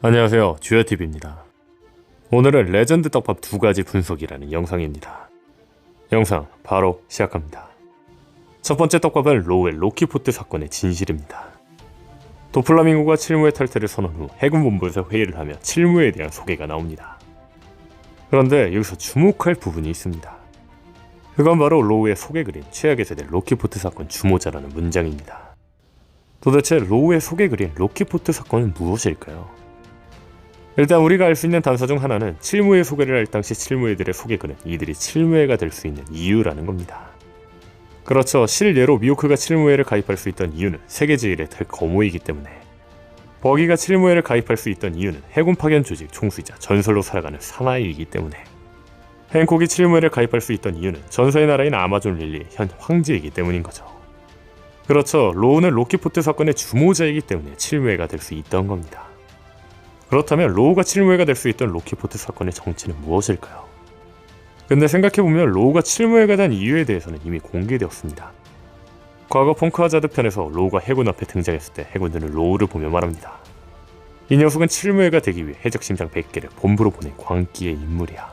안녕하세요, 듀얼TV입니다. 오늘은 레전드 떡밥 2가지 분석이라는 영상입니다. 영상 바로 시작합니다. 첫 번째 떡밥은 로우의 로키포트 사건의 진실입니다. 도플라밍고가 칠무의 탈퇴를 선언 후 해군 본부에서 회의를 하며 칠무에 대한 소개가 나옵니다. 그런데 여기서 주목할 부분이 있습니다. 그건 바로 로우의 소개 그린 최악의 세대 로키포트 사건 주모자라는 문장입니다. 도대체 로우의 소개 그린 로키포트 사건은 무엇일까요? 일단 우리가 알 수 있는 단서 중 하나는 칠무회 소개를 할 당시 칠무회들의 소개글은 이들이 칠무회가 될 수 있는 이유라는 겁니다. 그렇죠. 실례로 미호크가 칠무회를 가입할 수 있던 이유는 세계 제일의 대거모이기 때문에, 버기가 칠무회를 가입할 수 있던 이유는 해군 파견 조직 총수이자 전설로 살아가는 사나이이기 때문에, 행콕이 칠무회를 가입할 수 있던 이유는 전서의 나라인 아마존 릴리의 현 황제이기 때문인 거죠. 그렇죠. 로우는 로키포트 사건의 주모자이기 때문에 칠무회가 될 수 있던 겁니다. 그렇다면 로우가 칠무회가 될 수 있던 로키포트 사건의 정체는 무엇일까요? 근데 생각해보면 로우가 칠무회가 된 이유에 대해서는 이미 공개되었습니다. 과거 펑크하자드 편에서 로우가 해군 앞에 등장했을 때 해군들은 로우를 보며 말합니다. 이 녀석은 칠무회가 되기 위해 해적심장 100개를 본부로 보낸 광기의 인물이야.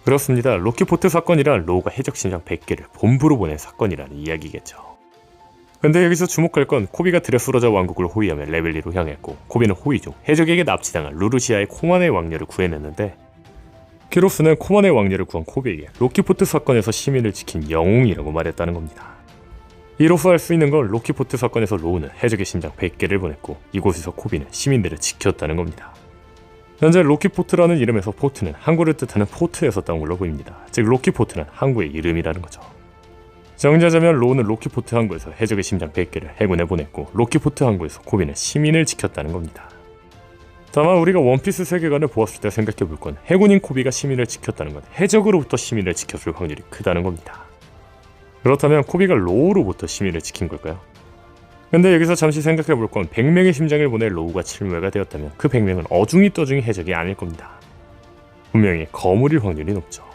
그렇습니다. 로키포트 사건이란 로우가 해적심장 100개를 본부로 보낸 사건이라는 이야기겠죠. 근데 여기서 주목할 건 코비가 드레스로자 왕국을 호위하며 레벨리로 향했고, 코비는 호위 중 해적에게 납치당한 루루시아의 코만의 왕녀를 구해냈는데, 키로스는 코만의 왕녀를 구한 코비에게 로키포트 사건에서 시민을 지킨 영웅이라고 말했다는 겁니다. 이로써 알 수 있는 건 로키포트 사건에서 로우는 해적의 심장 100개를 보냈고, 이곳에서 코비는 시민들을 지켰다는 겁니다. 현재 로키포트라는 이름에서 포트는 항구를 뜻하는 포트에서 따온 걸로 보입니다. 즉 로키포트는 항구의 이름이라는 거죠. 정리하자면 로우는 로키포트 항구에서 해적의 심장 100개를 해군에 보냈고, 로키포트 항구에서 코비는 시민을 지켰다는 겁니다. 다만 우리가 원피스 세계관을 보았을 때 생각해볼 건 해군인 코비가 시민을 지켰다는 건 해적으로부터 시민을 지켰을 확률이 크다는 겁니다. 그렇다면 코비가 로우로부터 시민을 지킨 걸까요? 근데 여기서 잠시 생각해볼 건 100명의 심장을 보내 로우가 칠무회가 되었다면 그 100명은 어중이 떠중이 해적이 아닐 겁니다. 분명히 거물일 확률이 높죠.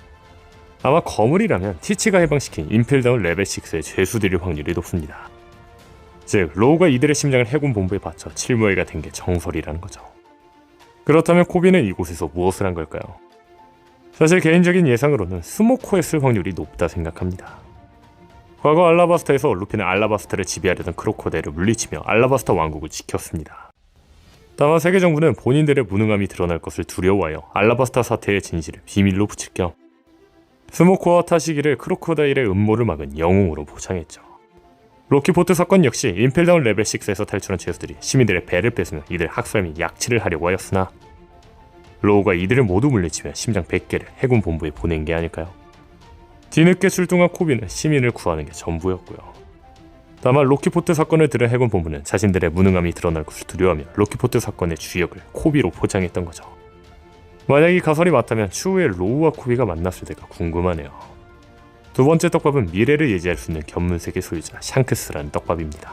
아마 거물이라면 티치가 해방시킨 임펠다운 레벨 6의 죄수들일 확률이 높습니다. 즉 로우가 이들의 심장을 해군 본부에 바쳐 칠무회가 된 게 정설이라는 거죠. 그렇다면 코비는 이곳에서 무엇을 한 걸까요? 사실 개인적인 예상으로는 스모코했을 확률이 높다 생각합니다. 과거 알라바스타에서 루피는 알라바스타를 지배하려던 크로코다일을 물리치며 알라바스타 왕국을 지켰습니다. 다만 세계 정부는 본인들의 무능함이 드러날 것을 두려워하여 알라바스타 사태의 진실을 비밀로 붙일 겸 스모코와 타시기를 크로코다일의 음모를 막은 영웅으로 포장했죠. 로키포트 사건 역시 임펠다운 레벨 6에서 탈출한 죄수들이 시민들의 배를 뺏으며 이들 학살 및 약치를 하려고 하였으나, 로우가 이들을 모두 물리치며 심장 100개를 해군 본부에 보낸 게 아닐까요? 뒤늦게 출동한 코비는 시민을 구하는 게 전부였고요. 다만 로키포트 사건을 들은 해군 본부는 자신들의 무능함이 드러날 것을 두려워하며 로키포트 사건의 주역을 코비로 포장했던 거죠. 만약 이 가설이 맞다면 추후에 로우와 코비가 만났을 때가 궁금하네요. 두 번째 떡밥은 미래를 예지할 수 있는 견문세계 소유자 샹크스라는 떡밥입니다.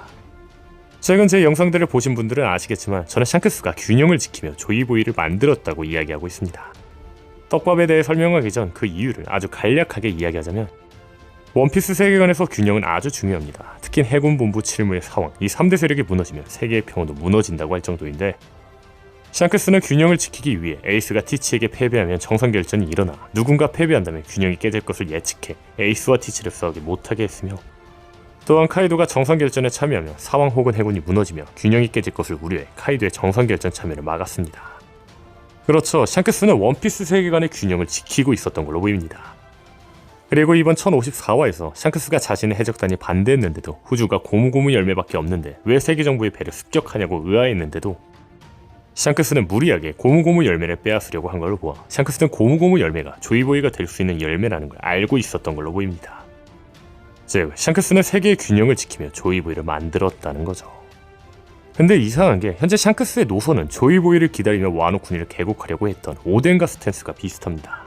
최근 제 영상들을 보신 분들은 아시겠지만 저는 샹크스가 균형을 지키며 조이보이를 만들었다고 이야기하고 있습니다. 떡밥에 대해 설명하기 전 그 이유를 아주 간략하게 이야기하자면, 원피스 세계관에서 균형은 아주 중요합니다. 특히 해군 본부 칠무의 사왕, 이 3대 세력이 무너지면 세계의 평온도 무너진다고 할 정도인데, 샹크스는 균형을 지키기 위해 에이스가 티치에게 패배하면 정상결전이 일어나 누군가 패배한다면 균형이 깨질 것을 예측해 에이스와 티치를 싸우게 못하게 했으며, 또한 카이도가 정상결전에 참여하며 사왕 혹은 해군이 무너지며 균형이 깨질 것을 우려해 카이도의 정상결전 참여를 막았습니다. 그렇죠. 샹크스는 원피스 세계관의 균형을 지키고 있었던 걸로 보입니다. 그리고 이번 1054화에서 샹크스가 자신의 해적단이 반대했는데도 후주가 고무고무 열매밖에 없는데 왜 세계정부의 배를 습격하냐고 의아했는데도 샹크스는 무리하게 고무고무 열매를 빼앗으려고 한 걸로 보아 샹크스는 고무고무 열매가 조이보이가 될 수 있는 열매라는 걸 알고 있었던 걸로 보입니다. 즉 샹크스는 세계의 균형을 지키며 조이보이를 만들었다는 거죠. 근데 이상한 게 현재 샹크스의 노선은 조이보이를 기다리며 와노쿠니를 개국하려고 했던 오덴과 스탠스가 비슷합니다.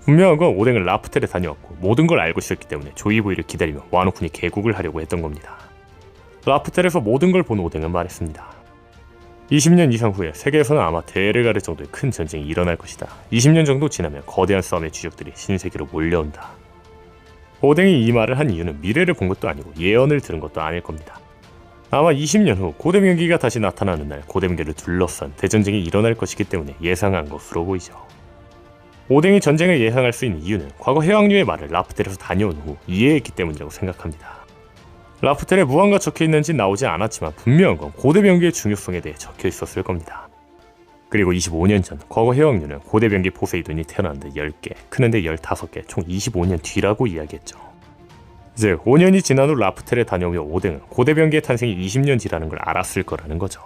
분명한 건 오덴은 라프텔에 다녀왔고 모든 걸 알고 있었기 때문에 조이보이를 기다리며 와노쿠니 개국을 하려고 했던 겁니다. 라프텔에서 모든 걸 본 오덴은 말했습니다. 20년 이상 후에 세계에서는 아마 대를 가를 정도의 큰 전쟁이 일어날 것이다. 20년 정도 지나면 거대한 싸움의 주역들이 신세계로 몰려온다. 오뎅이 이 말을 한 이유는 미래를 본 것도 아니고 예언을 들은 것도 아닐 겁니다. 아마 20년 후 고대명기가 다시 나타나는 날 고대명기를 둘러싼 대전쟁이 일어날 것이기 때문에 예상한 것으로 보이죠. 오뎅이 전쟁을 예상할 수 있는 이유는 과거 해왕류의 말을 라프텔에서 다녀온 후 이해했기 때문이라고 생각합니다. 라프텔에 무언가 적혀있는지 나오지 않았지만 분명한 건 고대명기의 중요성에 대해 적혀있었을 겁니다. 그리고 25년 전 과거 해왕류는 고대명기 포세이돈이 태어났는데 10개, 크는데 15개, 총 25년 뒤라고 이야기했죠. 즉 5년이 지난 후 라프텔에 다녀오며 오뎅은 고대명기의 탄생이 20년 뒤라는 걸 알았을 거라는 거죠.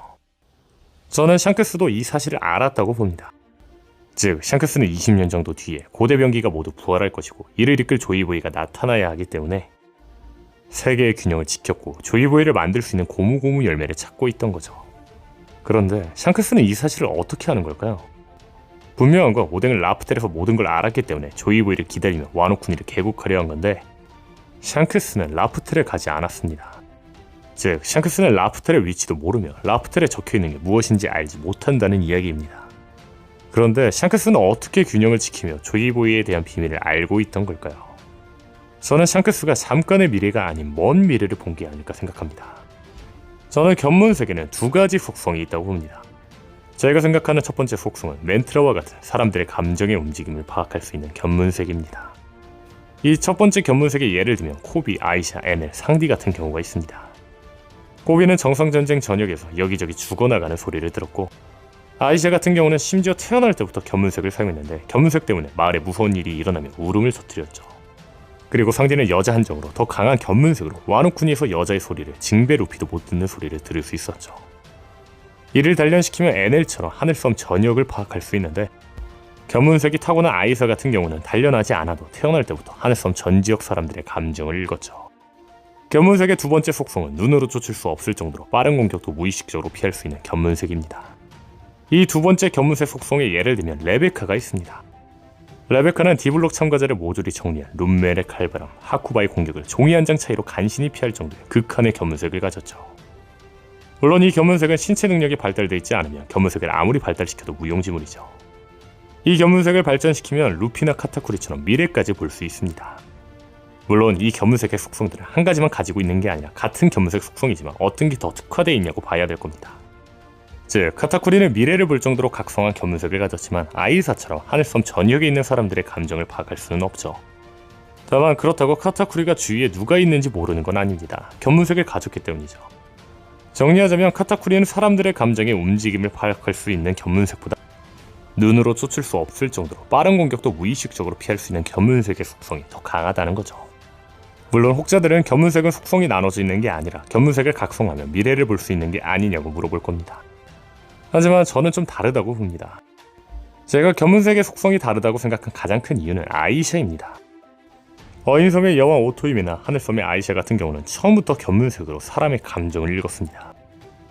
저는 샹크스도 이 사실을 알았다고 봅니다. 즉 샹크스는 20년 정도 뒤에 고대명기가 모두 부활할 것이고 이를 이끌 조이보이가 나타나야 하기 때문에 세계의 균형을 지켰고 조이보이를 만들 수 있는 고무고무 열매를 찾고 있던 거죠. 그런데 샹크스는 이 사실을 어떻게 아는 걸까요? 분명한 건 오뎅은 라프텔에서 모든 걸 알았기 때문에 조이보이를 기다리며 와노쿠니를 개국하려 한 건데 샹크스는 라프텔에 가지 않았습니다. 즉 샹크스는 라프텔의 위치도 모르며 라프텔에 적혀있는 게 무엇인지 알지 못한다는 이야기입니다. 그런데 샹크스는 어떻게 균형을 지키며 조이보이에 대한 비밀을 알고 있던 걸까요? 저는 샹크스가 잠깐의 미래가 아닌 먼 미래를 본 게 아닐까 생각합니다. 저는 견문색에는 두 가지 속성이 있다고 봅니다. 제가 생각하는 첫 번째 속성은 멘트라와 같은 사람들의 감정의 움직임을 파악할 수 있는 견문색입니다. 이 첫 번째 견문색의 예를 들면 코비, 아이샤, 에넬, 상디 같은 경우가 있습니다. 코비는 정상전쟁 전역에서 여기저기 죽어나가는 소리를 들었고 아이샤 같은 경우는 심지어 태어날 때부터 견문색을 사용했는데 견문색 때문에 마을에 무서운 일이 일어나며 울음을 터뜨렸죠. 그리고 상디는 여자 한정으로 더 강한 견문색으로 와노쿠니에서 여자의 소리를 징베 루피도 못 듣는 소리를 들을 수 있었죠. 이를 단련시키면 에넬처럼 하늘섬 전역을 파악할 수 있는데 견문색이 타고난 아이사 같은 경우는 단련하지 않아도 태어날 때부터 하늘섬 전 지역 사람들의 감정을 읽었죠. 견문색의 두 번째 속성은 눈으로 쫓을 수 없을 정도로 빠른 공격도 무의식적으로 피할 수 있는 견문색입니다. 이 두 번째 견문색 속성의 예를 들면 레베카가 있습니다. 레베카는 디블록 참가자를 모조리 정리한 룸멜의 칼바람, 하쿠바의 공격을 종이 한 장 차이로 간신히 피할 정도의 극한의 견문색을 가졌죠. 물론 이 견문색은 신체 능력이 발달되어 있지 않으면 견문색을 아무리 발달시켜도 무용지물이죠. 이 견문색을 발전시키면 루피나 카타쿠리처럼 미래까지 볼 수 있습니다. 물론 이 견문색의 속성들은 한 가지만 가지고 있는 게 아니라 같은 견문색 속성이지만 어떤 게 더 특화되어 있냐고 봐야 될 겁니다. 즉 카타쿠리는 미래를 볼 정도로 각성한 견문색을 가졌지만 아이사처럼 하늘섬 전역에 있는 사람들의 감정을 파악할 수는 없죠. 다만 그렇다고 카타쿠리가 주위에 누가 있는지 모르는 건 아닙니다. 견문색을 가졌기 때문이죠. 정리하자면 카타쿠리는 사람들의 감정의 움직임을 파악할 수 있는 견문색보다 눈으로 쫓을 수 없을 정도로 빠른 공격도 무의식적으로 피할 수 있는 견문색의 속성이 더 강하다는 거죠. 물론 혹자들은 견문색은 속성이 나눠져 있는 게 아니라 견문색을 각성하면 미래를 볼 수 있는 게 아니냐고 물어볼 겁니다. 하지만 저는 좀 다르다고 봅니다. 제가 견문색의 속성이 다르다고 생각한 가장 큰 이유는 아이샤입니다. 어인섬의 여왕 오토임이나 하늘섬의 아이샤 같은 경우는 처음부터 견문색으로 사람의 감정을 읽었습니다.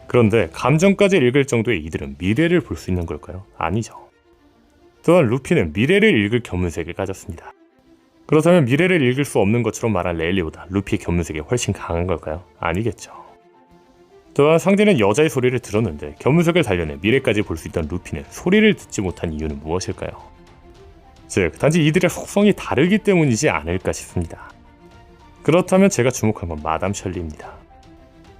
그런데 감정까지 읽을 정도의 이들은 미래를 볼 수 있는 걸까요? 아니죠. 또한 루피는 미래를 읽을 견문색을 가졌습니다. 그렇다면 미래를 읽을 수 없는 것처럼 말한 레일리보다 루피의 견문색이 훨씬 강한 걸까요? 아니겠죠. 또한 상대는 여자의 소리를 들었는데 견문색을 단련해 미래까지 볼 수 있던 루피는 소리를 듣지 못한 이유는 무엇일까요? 즉 단지 이들의 속성이 다르기 때문이지 않을까 싶습니다. 그렇다면 제가 주목한 건 마담 셜리입니다.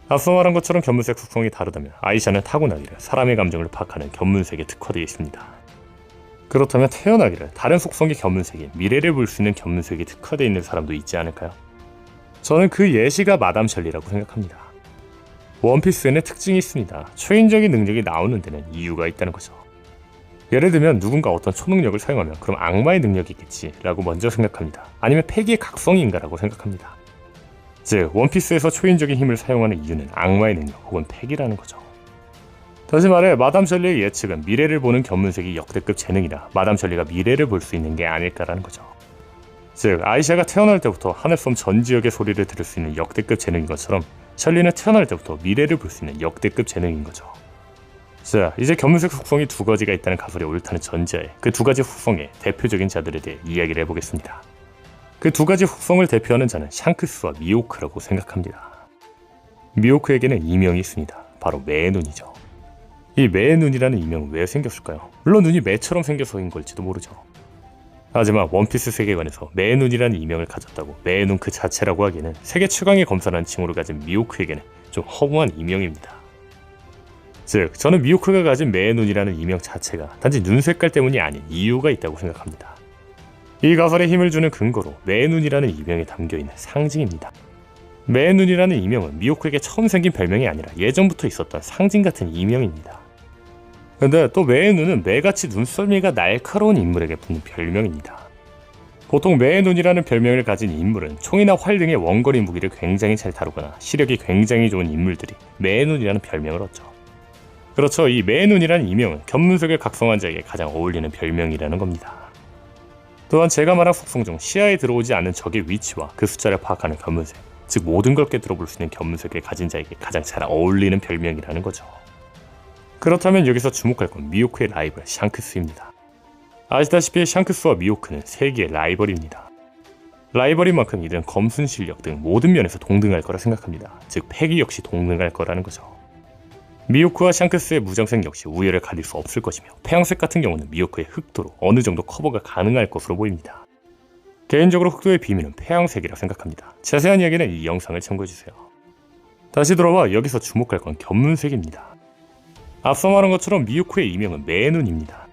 앞서 말한 것처럼 견문색 속성이 다르다면 아이샤는 타고나기를 사람의 감정을 파악하는 견문색에 특화되어 있습니다. 그렇다면 태어나기를 다른 속성의 견문색이 미래를 볼 수 있는 견문색에 특화되어 있는 사람도 있지 않을까요? 저는 그 예시가 마담 셜리라고 생각합니다. 원피스에는 특징이 있습니다. 초인적인 능력이 나오는 데는 이유가 있다는 거죠. 예를 들면 누군가 어떤 초능력을 사용하면 그럼 악마의 능력이겠지 라고 먼저 생각합니다. 아니면 패기의 각성인가 라고 생각합니다. 즉 원피스에서 초인적인 힘을 사용하는 이유는 악마의 능력 혹은 패기라는 거죠. 다시 말해 마담 셜리의 예측은 미래를 보는 견문색이 역대급 재능이라 마담 셜리가 미래를 볼 수 있는 게 아닐까라는 거죠. 즉 아이샤가 태어날 때부터 하늘섬 전 지역의 소리를 들을 수 있는 역대급 재능인 것처럼 셜리는 태어날 때부터 미래를 볼 수 있는 역대급 재능인 거죠. 자, 이제 견문색 속성이 두 가지가 있다는 가설이 옳다는 전제하에 그 두 가지 속성의 대표적인 자들에 대해 이야기를 해보겠습니다. 그 두 가지 속성을 대표하는 자는 샹크스와 미호크라고 생각합니다. 미호크에게는 이명이 있습니다. 바로 매의 눈이죠. 이 매의 눈이라는 이명은 왜 생겼을까요? 물론 눈이 매처럼 생겨서인 걸지도 모르죠. 하지만 원피스 세계관에서 매의 눈이라는 이명을 가졌다고 매의 눈 그 자체라고 하기에는 세계 최강의 검사라는 칭호를 가진 미호크에게는 좀 허무한 이명입니다. 즉, 저는 미호크가 가진 매의 눈이라는 이명 자체가 단지 눈 색깔 때문이 아닌 이유가 있다고 생각합니다. 이 가설에 힘을 주는 근거로 매의 눈이라는 이명에 담겨있는 상징입니다. 매의 눈이라는 이명은 미호크에게 처음 생긴 별명이 아니라 예전부터 있었던 상징 같은 이명입니다. 근데 또 매의 눈은 매같이 눈썰미가 날카로운 인물에게 붙는 별명입니다. 보통 매의 눈이라는 별명을 가진 인물은 총이나 활 등의 원거리 무기를 굉장히 잘 다루거나 시력이 굉장히 좋은 인물들이 매의 눈이라는 별명을 얻죠. 그렇죠. 이 매의 눈이라는 이명은 견문색을 각성한 자에게 가장 어울리는 별명이라는 겁니다. 또한 제가 말한 속성 중 시야에 들어오지 않는 적의 위치와 그 숫자를 파악하는 견문색, 즉 모든 걸 꿰뚫어볼 수 있는 견문색을 가진 자에게 가장 잘 어울리는 별명이라는 거죠. 그렇다면 여기서 주목할 건 미호크의 라이벌 샹크스입니다. 아시다시피 샹크스와 미호크는 세계의 라이벌입니다. 라이벌인 만큼 이들은 검순 실력 등 모든 면에서 동등할 거라 생각합니다. 즉 패기 역시 동등할 거라는 거죠. 미호크와 샹크스의 무장색 역시 우열을 가릴 수 없을 것이며 태양색 같은 경우는 미호크의 흑도로 어느 정도 커버가 가능할 것으로 보입니다. 개인적으로 흑도의 비밀은 폐양색이라 생각합니다. 자세한 이야기는 이 영상을 참고해주세요. 다시 돌아와 여기서 주목할 건 견문색입니다. 앞서 말한 것처럼 미호크의 이명은 매의 눈입니다.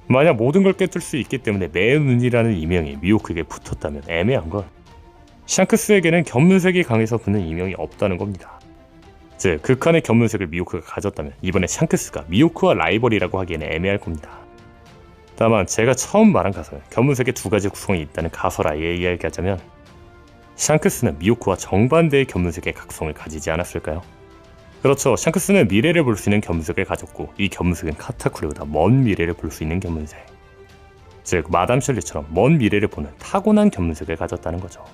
만약 모든 걸 꿰뚫을 수 있기 때문에 매의 눈이라는 이명이 미호크에게 붙었다면 애매한 건 샹크스에게는 견문색이 강해서 붙는 이명이 없다는 겁니다. 즉 극한의 견문색을 미호크가 가졌다면 이번에 샹크스가 미호크와 라이벌이라고 하기에는 애매할 겁니다. 다만 제가 처음 말한 가설, 견문색의 두 가지 구성이 있다는 가설 아예 이야기하자면 샹크스는 미호크와 정반대의 견문색의 각성을 가지지 않았을까요? 그렇죠. 샹크스는 미래를 볼 수 있는 견문색을 가졌고 이 견문색은 카타쿠리보다 먼 미래를 볼 수 있는 견문색, 즉 마담 셜리처럼 먼 미래를 보는 타고난 견문색을 가졌다는 거죠.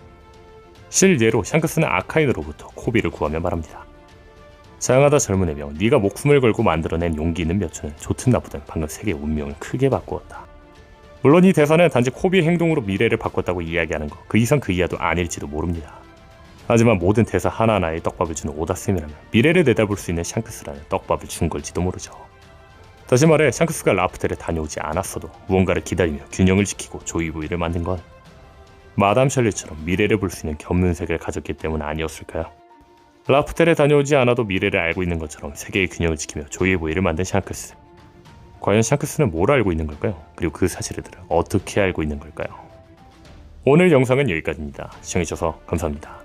실예로 샹크스는 아카인으로부터 코비를 구하며 말합니다. 자양하다 젊은 해병, 네가 목숨을 걸고 만들어낸 용기 있는 몇 초는 좋든 나쁘든 방금 세계의 운명을 크게 바꾸었다. 물론 이 대사는 단지 코비의 행동으로 미래를 바꿨다고 이야기하는 거, 그 이상 그 이하도 아닐지도 모릅니다. 하지만 모든 대사 하나하나에 떡밥을 주는 오다쌤이라면 미래를 내다볼 수 있는 샹크스라는 떡밥을 준 걸지도 모르죠. 다시 말해 샹크스가 라프텔에 다녀오지 않았어도 무언가를 기다리며 균형을 지키고 조이부이를 만든 건 마담 셜리처럼 미래를 볼 수 있는 견문색을 가졌기 때문 아니었을까요? 라프텔에 다녀오지 않아도 미래를 알고 있는 것처럼 세계의 균형을 지키며 조이부이를 만든 샹크스. 과연 샹크스는 뭘 알고 있는 걸까요? 그리고 그 사실들을 어떻게 알고 있는 걸까요? 오늘 영상은 여기까지입니다. 시청해주셔서 감사합니다.